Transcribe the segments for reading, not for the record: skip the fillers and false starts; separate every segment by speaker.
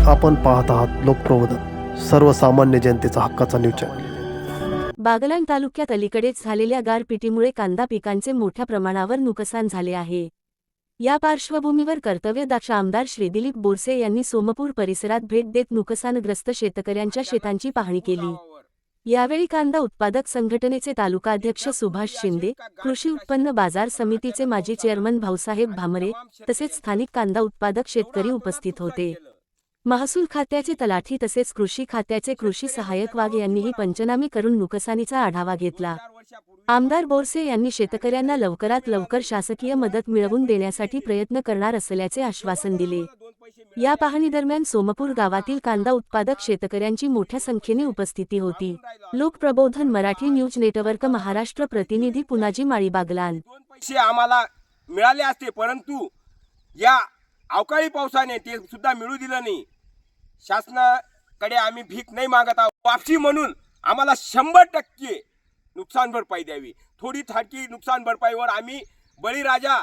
Speaker 1: आपण पाहत आहात लोकप्रबोधन, सर्वसामान्य जनतेचा हक्काचा न्यूज चॅनल।
Speaker 2: बागलाण तालुक्यात अलीकडेच झालेल्या गारपिटीमुळे कांदा पिकांचे मोठ्या प्रमाणावर नुकसान झाले आहे। या पार्श्वभूमीवर कर्तव्यदक्ष आमदार श्री दिलीप बोरसे यांनी सोमपूर परिसरात भेट देत नुकसानग्रस्त शेतकऱ्यांच्या शेतांची पाहणी केली। यावेळी कांदा उत्पादक संघटनेचे तालुकाध्यक्ष सुभाष शिंदे, कृषी उत्पन्न बाजार समितीचे माजी चेअरमन भाऊसाहेब भामरे तसेच स्थानिक कांदा उत्पादक शेतकरी उपस्थित होते। महसूल खात्याचे तलाठी तसेच कृषी खात्याचे कृषी सहाय्यक वाघ यांनीही पंचनामे करून नुकसानीचा आढावा घेतला। आमदार बोरसे यांनी शेतकऱ्यांना लवकरात लवकर शासकीय मदत मिळवून देण्यासाठी प्रयत्न करणार असल्याचे आश्वासन दिले। या पाहणीदरम्यान सोमपूर गावातील कांदा उत्पादक शेतकऱ्यांची मोठ्या संख्येने उपस्थिती होती। लोकप्रबोधन मराठी न्यूज नेटवर्क महाराष्ट्र प्रतिनिधी पुनाजी माळी बागलाण।
Speaker 3: पैसे आम्हाला मिळाले असते, परंतु या अवकाळी पावसाने ते सुद्धा मिळू दिलं नाही। शासनाकडे आम्ही भीक नाही मागत आहोत, वापसी म्हणून आम्हाला 100% नुकसान भरपाई द्यावी। थोडी थाटकी नुकसान भरपाईवर आम्ही बळीराजा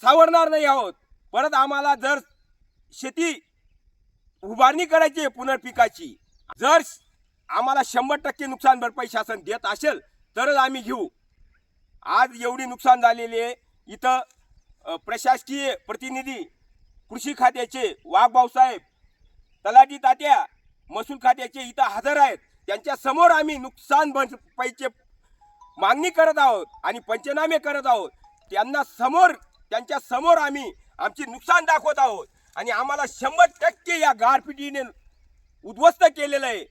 Speaker 3: सावरणार नाही आहोत। परत आम्हाला जर शेती उभारणी करायची पुनर्पिकाची, जर आम्हाला 100% नुकसान भरपाई शासन देत असेल तरच आम्ही घेऊ। आज एवढी नुकसान झालेले इथं प्रशासकीय प्रतिनिधी, कृषी खात्याचे वाघ भाऊसाहेब, तलाठी तात्या, महसूल खात्याचे इथं हजर आहेत। त्यांच्या समोर आम्ही नुकसान भरपाईचे मागणी करत आहोत आणि पंचनामे करत आहोत। त्यांच्या समोर आम्ही आमचे नुकसान दाखवत आहोत आणि आम्हाला 100% या गारपिटीने उद्ध्वस्त केलेलं आहे।